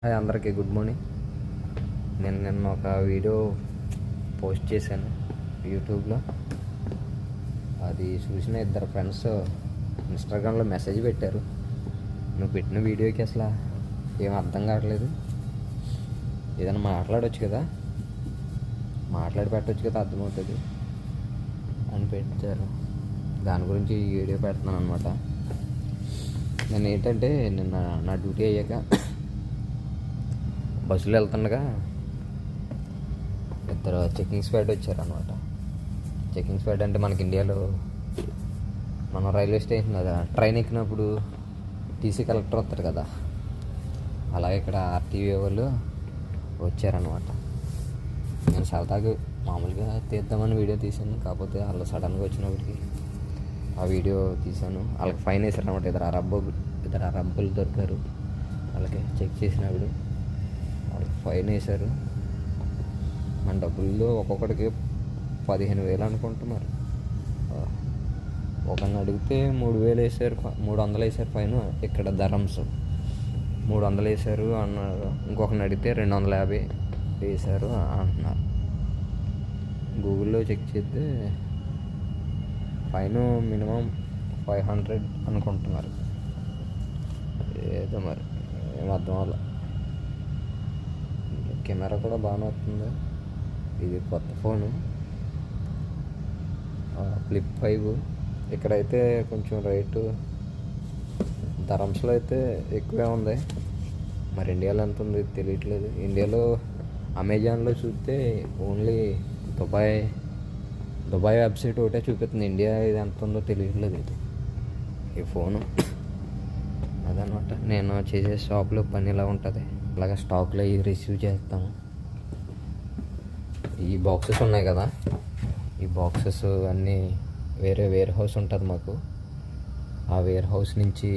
Hi అందరికీ good morning. నేను నిన్న ఒక వీడియో పోస్ట్ చేశాను యూట్యూబ్లో. అది చూసిన ఇద్దరు ఫ్రెండ్స్ ఇన్స్టాగ్రామ్లో మెసేజ్ పెట్టారు, నువ్వు పెట్టిన వీడియోకి అసలు ఏం అర్థం కావట్లేదు, ఏదైనా మాట్లాడవచ్చు కదా, మాట్లాడి పెట్టవచ్చు కదా, అర్థమవుతుంది అని పెట్టారు. దాని గురించి ఈ వీడియో పెడుతున్నాను అనమాట. నేను ఏంటంటే నిన్న నా డ్యూటీ అయ్యాక బస్సులో వెళ్తుండగా ఇద్దరు చెకింగ్ స్క్వాడ్ వచ్చారనమాట. చెకింగ్ స్క్వాడ్ అంటే మనకి ఇండియాలో మనం రైల్వే స్టేషన్ కదా ట్రైన్ ఎక్కినప్పుడు టీసీ కలెక్టర్ వస్తారు కదా, అలాగే ఇక్కడ ఆర్టీవీ వాళ్ళు వచ్చారనమాట. నేను సరదాగా మామూలుగా తీద్దామని వీడియో తీశాను, కాకపోతే వాళ్ళు సడన్గా వచ్చినప్పటికి ఆ వీడియో తీశాను. వాళ్ళకి ఫైన్ వేసారు అనమాట. ఇద్దరు అరబ్బులు దొరికారు. వాళ్ళకి చెక్ చేసినప్పుడు వాళ్ళకి ఫైన్ వేశారు. మన డబ్బుల్లో ఒక్కొక్కడికి 15,000 అనుకుంటున్నారు. ఒకరిని అడిగితే 3,000 వేసారు, 300 వేసారు ఫైన్. ఇక్కడ ధరమ్స్ 300 వేసారు అన్నారు. ఇంకొకరిని అడిగితే 250 వేసారు అంటున్నారు. గూగుల్లో చెక్ చేస్తే ఫైన్ మినిమం 500 అనుకుంటున్నారు. ఏదో మరి ఏం అర్థం అవ్వాలి. కెమెరా కూడా బాగానే వస్తుంది. ఇది కొత్త ఫోను, ఫ్లిప్ 5. ఇక్కడైతే కొంచెం రేటు ధరమ్స్లో అయితే ఎక్కువే ఉంది. మరి ఇండియాలో ఎంత ఉంది తెలియట్లేదు. ఇండియాలో అమెజాన్లో చూస్తే ఓన్లీ దుబాయ్ వెబ్సైట్ ఒకటే చూపిస్తుంది. ఇండియా ఇది ఎంత ఉందో తెలియట్లేదు. ఇది ఈ ఫోను అదనమాట. నేను చేసే షాప్లో పని ఇలా ఉంటుంది. అలాగే స్టాక్లో ఇవి రిసీవ్ చేస్తాము. ఈ బాక్సెస్ ఉన్నాయి కదా, ఈ బాక్సెస్ అన్నీ వేరే హౌస్ ఉంటుంది మాకు. ఆ వేర్ హౌస్ నుంచి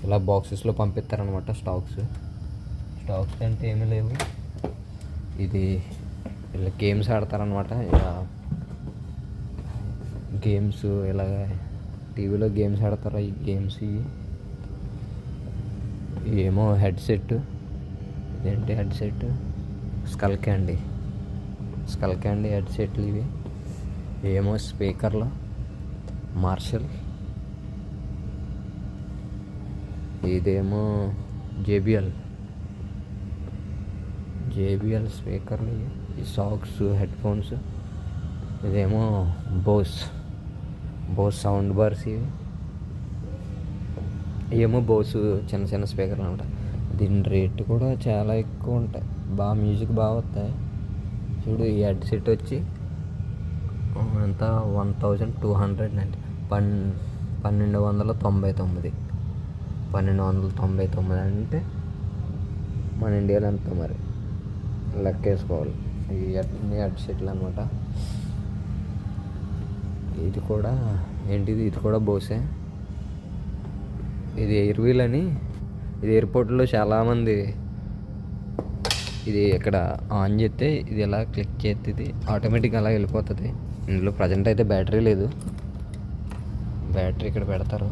ఇలా బాక్సెస్లో పంపిస్తారనమాట. స్టాక్స్ అంటే ఏమీ లేవు. ఇది ఇలా గేమ్స్ ఆడతారనమాట. ఇలా గేమ్స్ ఇలాగ టీవీలో గేమ్స్ ఆడతారు. ఈ గేమ్స్ ఏమో హెడ్సెట్, ఇదేంటి హెడ్సెట్, స్కల్ క్యాండీ హెడ్సెట్లు ఇవి. ఏమో స్పీకర్లు మార్షల్, ఇదేమో జేబిఎల్ స్పీకర్లు. ఈ సాక్స్, హెడ్ ఫోన్స్. ఇదేమో బోస్ సౌండ్ బార్స్. ఇవి ఏమో బోస్ చిన్న స్పీకర్లు అనమాట. దీని రేటు కూడా చాలా ఎక్కువ ఉంటాయి. మ్యూజిక్ బాగా వస్తాయి. చూడు, ఈ హెడ్సెట్ వచ్చి ఎంత 1,290, 1299 అంటే మన ఇండియాలో ఎంత మరి లెక్కేసుకోవాలి. ఈ హెడ్సెట్లు అనమాట. ఇది కూడా ఏంటిది, ఇది కూడా బోసే. ఇది ఎయిర్వీల్ అని. ఇది ఎయిర్పోర్ట్లో చాలామంది ఇది ఇక్కడ ఆన్ చేస్తే ఇది ఎలా క్లిక్ చేస్తే ఇది ఆటోమేటిక్గా అలా వెళ్ళిపోతుంది. ఇందులో ప్రజెంట్ అయితే బ్యాటరీ లేదు. బ్యాటరీ ఇక్కడ పెడతారు.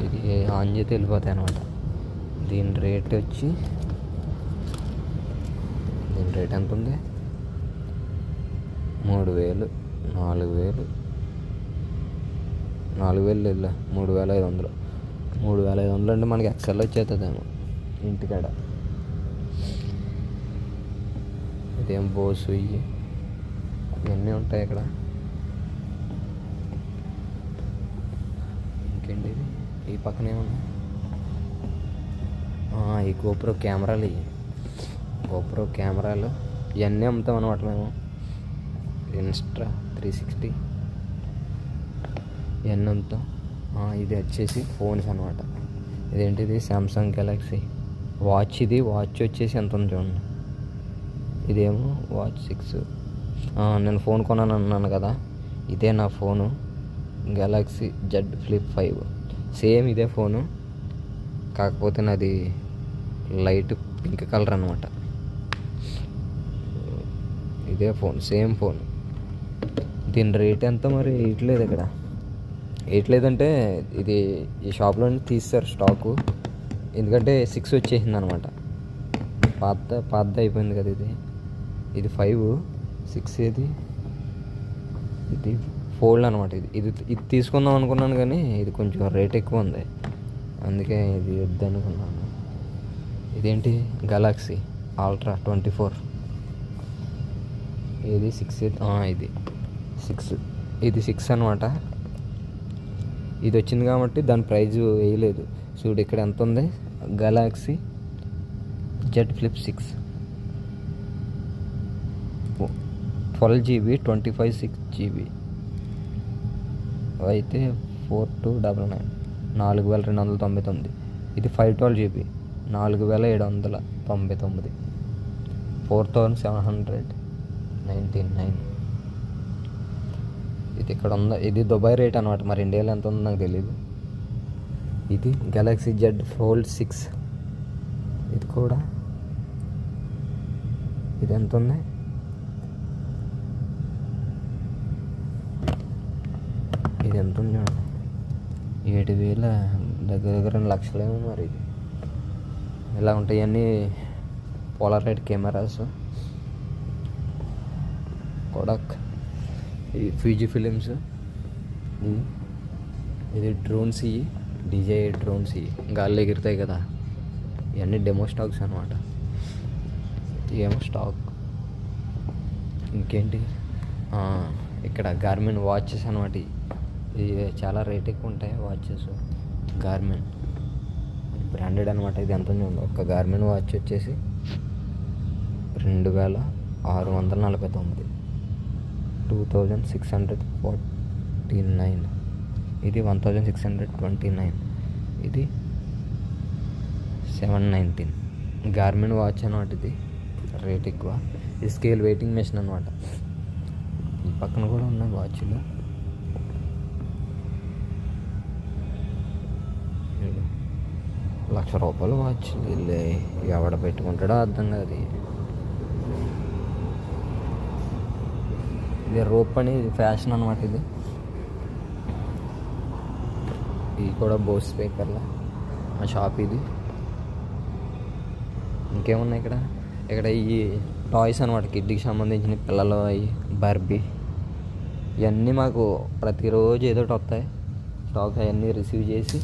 ఇది ఆన్ చేస్తే వెళ్ళిపోతాయి అనమాట. దీని రేట్ ఎంత ఉంది? 3,000, 4,000, 4,000 3,500. 3,500 అంటే మనకి ఎక్సెల్ వచ్చేస్తుందేమో ఇంటికాడ. ఇదేం బోసు, ఇవన్నీ ఉంటాయి ఇక్కడ. ఇంకేంటి ఇది? ఈ పక్కనే ఉన్నాయి ఈ గోప్రో కెమెరాలు. ఇవన్నీ అమ్ముతాం అనమాట మేము. ఇన్స్టా 360 ఇవన్నీ అమ్ముతాం. ఇది వచ్చేసి ఫోన్స్ అనమాట. ఇదేంటిది సామ్సంగ్ గెలాక్సీ వాచ్. ఇది వాచ్ వచ్చేసి ఎంత ఉంది చూడండి. ఇదేమో వాచ్ 6. నేను ఫోన్ కొన్నాను అన్నాను కదా, ఇదే నా phone. Galaxy Z flip 5. Same ఇదే ఫోను, కాకపోతే నాది లైట్ పింక్ కలర్ అనమాట. ఇదే ఫోన్, సేమ్ ఫోన్. దీని రేట్ ఎంత మరి వేయట్లేదు ఇక్కడ. వేయట్లేదంటే ఇది ఈ షాప్లో తీస్తారు స్టాకు. ఎందుకంటే 6 వచ్చేసింది అనమాట. పాత అయిపోయింది కదా ఇది 5, 6 ఇది ఫోల్డ్ అనమాట. ఇది తీసుకుందాం అనుకున్నాను కానీ ఇది కొంచెం రేట్ ఎక్కువ ఉంది, అందుకే ఇది వద్దనుకున్నాను. ఇదేంటి గెలాక్సీ అల్ట్రా 24, ఇది 6, ఇది 6 అనమాట. ఇది వచ్చింది కాబట్టి దాని ప్రైజ్ వేయలేదు. చూడు ఇక్కడ ఎంత ఉంది, Galaxy Z Flip 6 12GB 25 6GB అయితే 4299, 4299. ఇది 512GB 4799, 4799. ఇది ఇక్కడ ఉందా, ఇది దుబాయ్ రేట్ అనమాట. మరి ఇండియాలో ఎంత ఉందో నాకు తెలియదు. ఇది గెలాక్సీ Z Fold 6, ఇది కూడా ఇది ఎంత ఉంది, ఇది ఎంత ఉంది 7,000, దగ్గర 2 లక్షలేమో. మరి ఇది ఇలా ఉంటాయి అన్నీ పోలారైడ్ కెమెరాస్. కోడాక్, ఇది ఫీజీ ఫిలిమ్స్, ఇది డ్రోన్స్, DJI డ్రోన్స్ గాల్లో ఎగురుతాయి కదా, ఇవన్నీ డెమో స్టాక్స్ అనమాట. ఏమో స్టాక్. ఇంకేంటి, ఇక్కడ గార్మిన్ వాచెస్ అనమాట. ఇది చాలా రేట్ ఎక్కువ ఉంటాయి వాచెస్. గార్మిన్ బ్రాండెడ్ అనమాట. ఇది ఎంత ఉంది, ఒక్క గార్మిన్ వాచ్ వచ్చేసి 2649, 2649. ఇది 1629, ఇది 719. గార్మిన్ వాచ్ అనమాట. ఇది రేట్ ఎక్కువ. ఇది స్కేల్ వెయిటింగ్ మెషిన్ అనమాట. ఈ పక్కన కూడా ఉన్నాయి వాచ్లు. ₹1,00,000 వాచ్ ఎవడ పెట్టుకుంటాడో అర్థం కాదు. ఇది రోప్ అని ఫ్యాషన్ అనమాట. ఇది కూడా బోస్ స్పీకర్ల ఆ షాప్ ఇది. ఇంకేమున్నాయి ఇక్కడ ఈ టాయ్స్ అనమాట, కిడ్కి సంబంధించిన పిల్లలు, అవి బార్బీ, ఇవన్నీ మాకు ప్రతిరోజు ఏదో ఒకటి వస్తాయి స్టాక్. అవన్నీ రిసీవ్ చేసి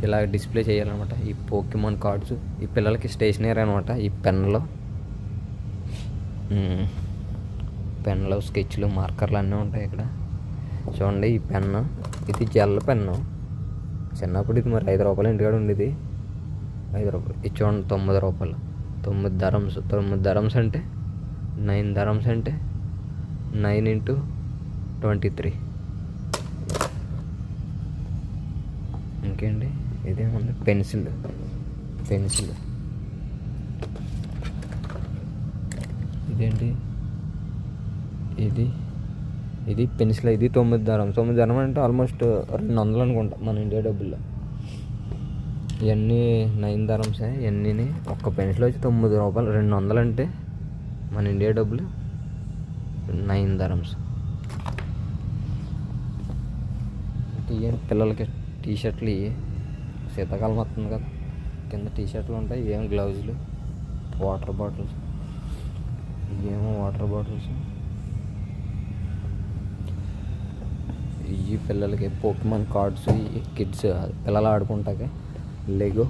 ఇలా డిస్ప్లే చేయాలన్నమాట. ఈ పోకెమాన్ కార్డ్స్, ఈ పిల్లలకి స్టేషనరీ అనమాట. ఈ పెన్నులు, స్కెచ్లు, మార్కర్లు అన్నీ ఉంటాయి ఇక్కడ. చూడండి ఈ పెన్ను, ఇది జెల్ పెన్ను. చిన్నప్పుడు ఇది మరి ₹5 ఇంటికాడ ఉండేది, ₹5. ఇది చూడండి ₹9, 9 dirhams. 9 dirhams అంటే 9 dirhams అంటే 9 × 23. ఇంకేంటి, ఇదేముంది, పెన్సిల్. ఇదేంటి, ఇది పెన్సిల్. ఇది 9 dirhams. 9 dirhams అంటే ఆల్మోస్ట్ 200 అనుకుంటా మన ఇండియా డబ్బుల్లో. ఇవన్నీ 9 dirhams. ఇవన్నీ ఒక్క పెన్సిల్ వచ్చి ₹9, 200 అంటే మన ఇండియా డబ్బులు 9 dirhams. ఇవేంటి, పిల్లలకి టీషర్ట్లు. శీతాకాలం వస్తుంది కదా, కింద టీషర్ట్లు ఉంటాయి. ఇవేమో గ్లౌజులు, వాటర్ బాటిల్స్. ఈ పిల్లలకి పోకెమాన్ కార్డ్స్, ఈ కిడ్స్ పిల్లలు ఆడుకుంటాక లెగో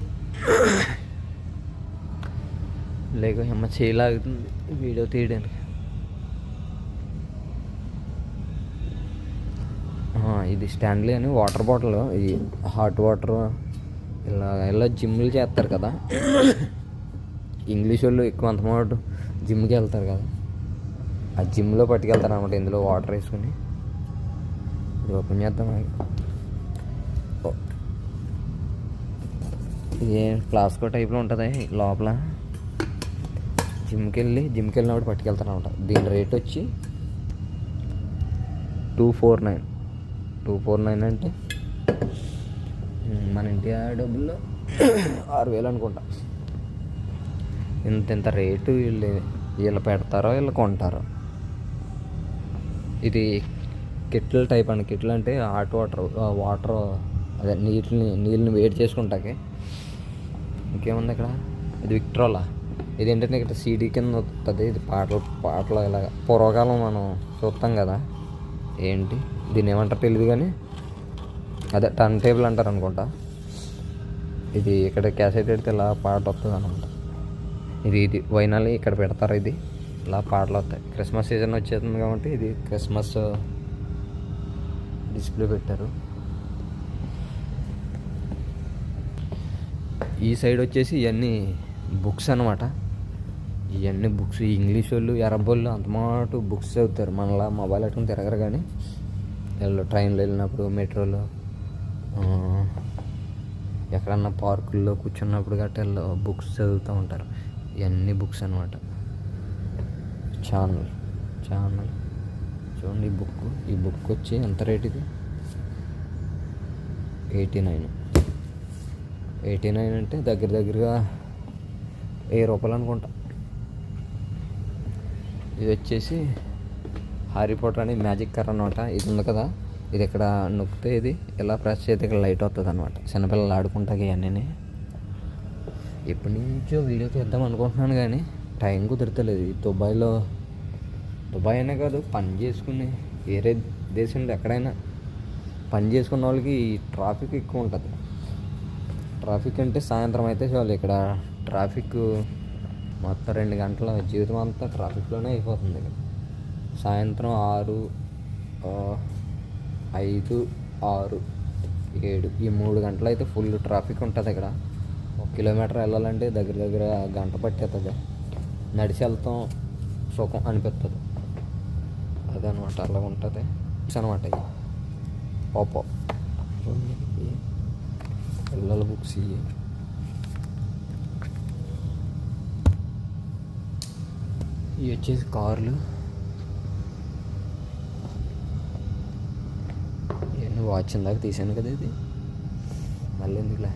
అమ్మ చేయలాగుతుంది వీడియో తీయడానికి. ఇది స్టాన్లీ అని వాటర్ బాటిల్. ఈ హాట్ వాటర్ ఇలా జిమ్లు చేస్తారు కదా, ఇంగ్లీష్ వాళ్ళు ఎక్కువ అంతమాట జిమ్కి వెళ్తారు కదా, ఆ జిమ్లో పట్టుకెళ్తారు అనమాట. ఇందులో వాటర్ వేసుకుని ఇది ఓపెన్ చేద్దాం. ఇది ప్లాస్కో టైప్లో ఉంటుంది లోపల. జిమ్కి వెళ్ళినప్పుడు పట్టుకెళ్తారు అనమాట. దీని రేట్ వచ్చి 249 అంటే మన ఇండియా డబ్బుల్లో 6,000 అనుకుంటా. ఇంత రేటు వీళ్ళు పెడతారో వీళ్ళు కొంటారో. ఇది కెటిల్ టైప్ అండి. కెటిల్ అంటే హాట్ వాటర్ అదే నీళ్ళని వేడి చేసుకుంటాకి. ఇంకేముంది ఇక్కడ, ఇది విక్ట్రోలా. ఇది ఏంటంటే ఇక్కడ సీడీ కింద వస్తుంది. ఇది పాటలు ఇలాగ పూర్వకాలం మనం చూస్తాం కదా. ఏంటి దీన్ని ఏమంటారు తెలియదు కానీ అదే టర్న్ టేబుల్ అంటారు అనుకుంటా. ఇది ఇక్కడ క్యాసెట్ పెడితే ఇలా పాట వస్తుంది అనమాట. ఇది వైనాలి ఇక్కడ పెడతారు. ఇది ఇలా పాటలు వస్తాయి. క్రిస్మస్ సీజన్ వచ్చేస్తుంది కాబట్టి ఇది క్రిస్మస్ డిస్ప్లే పెట్టారు. ఈ సైడ్ వచ్చేసి ఇవన్నీ బుక్స్ అనమాట. ఇవన్నీ బుక్స్. ఇంగ్లీష్ వాళ్ళు అరబ్ వాళ్ళు అంతమాట బుక్స్ చదువుతారు. మనలా మొబైల్ పెట్టుకుని తిరగరు కానీ వీళ్ళు ట్రైన్లో వెళ్ళినప్పుడు, మెట్రోలో, ఎక్కడన్నా పార్కుల్లో కూర్చున్నప్పుడు గట్రా వీళ్ళు బుక్స్ చదువుతూ ఉంటారు. ఇవన్నీ బుక్స్ అనమాట. ఛానల్ చూడండి. ఈ బుక్ వచ్చి ఎంత రేట్ ఇది? 89 అంటే దగ్గరగా 1000 రూపాయలు అనుకుంటా. ఇది వచ్చేసి హ్యారీ పాటర్ అని మ్యాజిక్ కర్ అనమాట. ఇది ఉంది కదా, ఇది ఇక్కడ నొక్కితే ఇది ఇలా ప్రెస్ చేస్తే ఇక్కడ లైట్ వస్తుంది అనమాట. చిన్నపిల్లలు ఆడుకుంటాకి ఇవన్నీ. ఎప్పటి నుంచో వీడియో చేద్దాం అనుకుంటున్నాను కానీ టైం కుదరతలేదు. ఈ దుబాయ్ అనే కాదు, పని చేసుకుని వేరే దేశంలో ఎక్కడైనా పని చేసుకున్న వాళ్ళకి ఈ ట్రాఫిక్ ఎక్కువ ఉంటుంది. ట్రాఫిక్ అంటే సాయంత్రం అయితే చాలు, ఇక్కడ ట్రాఫిక్ మొత్తం 2 గంటల జీవితం అంతా ట్రాఫిక్లోనే అయిపోతుంది. ఇక్కడ సాయంత్రం 6, 5, 6, 7 ఈ 3 గంటలు అయితే ఫుల్ ట్రాఫిక్ ఉంటుంది. ఇక్కడ 1 కిలోమీటర్ వెళ్ళాలంటే దగ్గర గంట పట్టేస్తుంది. నడిచి వెళ్తాం సుఖం అనిపిస్తుంది. అదనమాట, అలా ఉంటుంది అనమాట. ఇది పాప పిల్లల బుక్స్. ఇవి వచ్చేసి కార్లు. ఇవన్నీ వాచ్ ఇందాక తీసాను కదా, ఇది మళ్ళీ ఎందుకులే.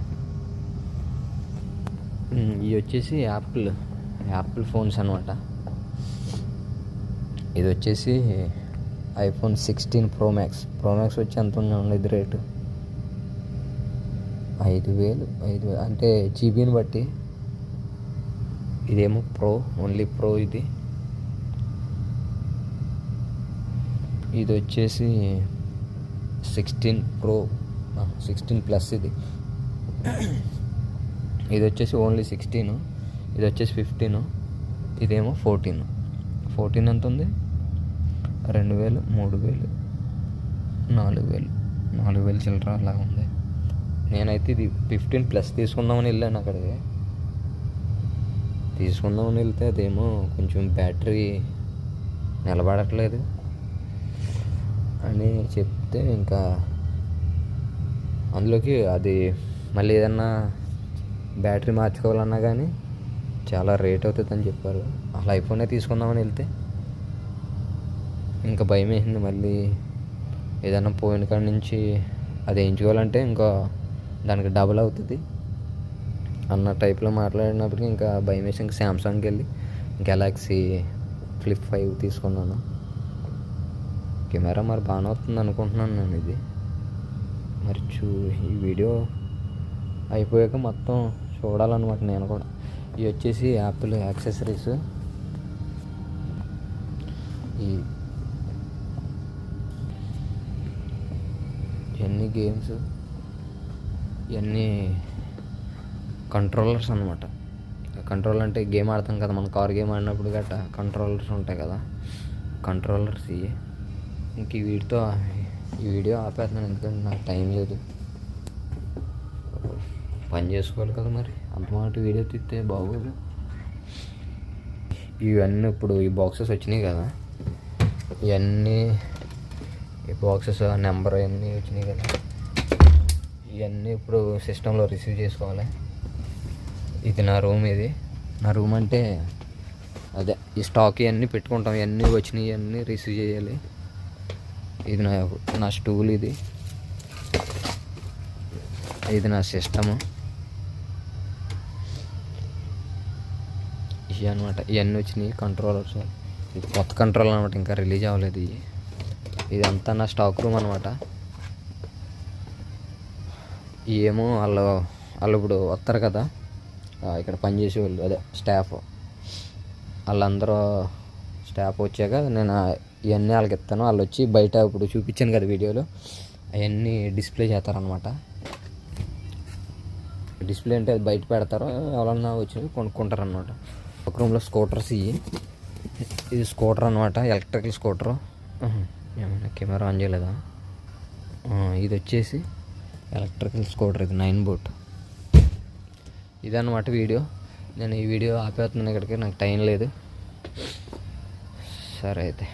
ఇవి వచ్చేసి యాపిల్ ఫోన్స్ అనమాట. ఇది వచ్చేసి iPhone 16 Pro Max వచ్చి ఎంత ఉంది రేటు? 5,000 అంటే జీబీని బట్టి. ఇదేమో ఓన్లీ ప్రో. ఇది వచ్చేసి 16 ప్లస్. ఇది వచ్చేసి ఓన్లీ 16. ఇది వచ్చేసి 15. ఇదేమో 14 ఎంత ఉంది? 2,000, 3,000, 4,000 చిల్లర అలాగా ఉంది. నేనైతే ఇది 15 ప్లస్ తీసుకుందామని వెళ్ళాను. అక్కడికి తీసుకుందామని వెళ్తే అదేమో కొంచెం బ్యాటరీ నిలబడట్లేదు అని చెప్తే ఇంకా అందులోకి అది మళ్ళీ ఏదన్నా బ్యాటరీ మార్చుకోవాలన్నా కానీ చాలా రేట్ అవుతుందని చెప్పారు. అసలు ఐఫోనే తీసుకుందామని వెళ్తే ఇంకా భయం వేసింది. మళ్ళీ ఏదైనా పోయిన కాడ నుంచి అది వేయించుకోవాలంటే ఇంకా దానికి డబుల్ అవుతుంది అన్న టైప్లో మాట్లాడినప్పటికీ ఇంకా భయం వేసి ఇంకా శాంసంగ్కి వెళ్ళి గెలాక్సీ ఫ్లిప్ 5 తీసుకున్నాను. కెమెరా మరి బాగానే వస్తుంది అనుకుంటున్నాను నేను. ఇది మరి ఈ వీడియో అయిపోయాక మొత్తం చూడాలన్నమాట నేను కూడా. ఇవి వచ్చేసి యాపిల్ యాక్సెసరీస్. ఇవన్నీ గేమ్స్, ఇవన్నీ కంట్రోలర్స్ అనమాట. కంట్రోల్ అంటే గేమ్ ఆడతాం కదా మనం, కార్ గేమ్ ఆడినప్పుడు గట్టా కంట్రోలర్స్ ఉంటాయి కదా, కంట్రోలర్స్ ఇవి. ఇంక వీటితో ఈ వీడియో ఆపేస్తున్నాను ఎందుకంటే నాకు టైం లేదు, పని చేసుకోవాలి కదా. మరి అంత మాట వీడియో తీస్తే బాగోదు. ఇవన్నీ ఇప్పుడు ఈ బాక్సెస్ వచ్చినాయి కదా, ఇవన్నీ ఈ బాక్సెస్ నెంబర్ అవన్నీ వచ్చినాయి కదా, ఇవన్నీ ఇప్పుడు సిస్టంలో రిసీవ్ చేసుకోవాలి. ఇది నా రూమ్. నా రూమ్ అంటే అదే ఈ స్టాక్ ఇవన్నీ పెట్టుకుంటాం. ఇవన్నీ వచ్చినాయి, ఇవన్నీ రిసీవ్ చేయాలి. ఇది నా స్టూల్. ఇది నా సిస్టము. ఇవి అనమాట. ఇవన్నీ వచ్చినాయి కంట్రోలర్స్. ఇది కొత్త కంట్రోల్ అనమాట, ఇంకా రిలీజ్ అవ్వలేదు. ఇవి ఇదంతా నా స్టాక్ రూమ్ అనమాట. ఏమో వాళ్ళు ఇప్పుడు వస్తారు కదా ఇక్కడ పనిచేసే వాళ్ళు, అదే స్టాఫ్, వాళ్ళందరూ స్టాఫ్ వచ్చాక నేను ఇవన్నీ వాళ్ళకి ఇస్తాను. వాళ్ళు వచ్చి బయట ఇప్పుడు చూపించాను కదా వీడియోలో, అవన్నీ డిస్ప్లే చేస్తారనమాట. డిస్ప్లే అంటే అది బయట పెడతారు, ఎవరన్నా వచ్చి కొనుక్కుంటారు అనమాట. ఒక రూమ్లో స్కూటర్స్ ఇది స్కూటర్ అనమాట, ఎలక్ట్రికల్ స్కూటరు. ఏమన్నా కెమెరా ఆన్ చేయలేదా? ఇది వచ్చేసి ఎలక్ట్రికల్ స్కూటర్, ఇది 9 బోట్. ఇదన్నమాట వీడియో. నేను ఈ వీడియో ఆపేస్తున్నాను ఇక్కడికి, నాకు టైం లేదు. సరే అయితే.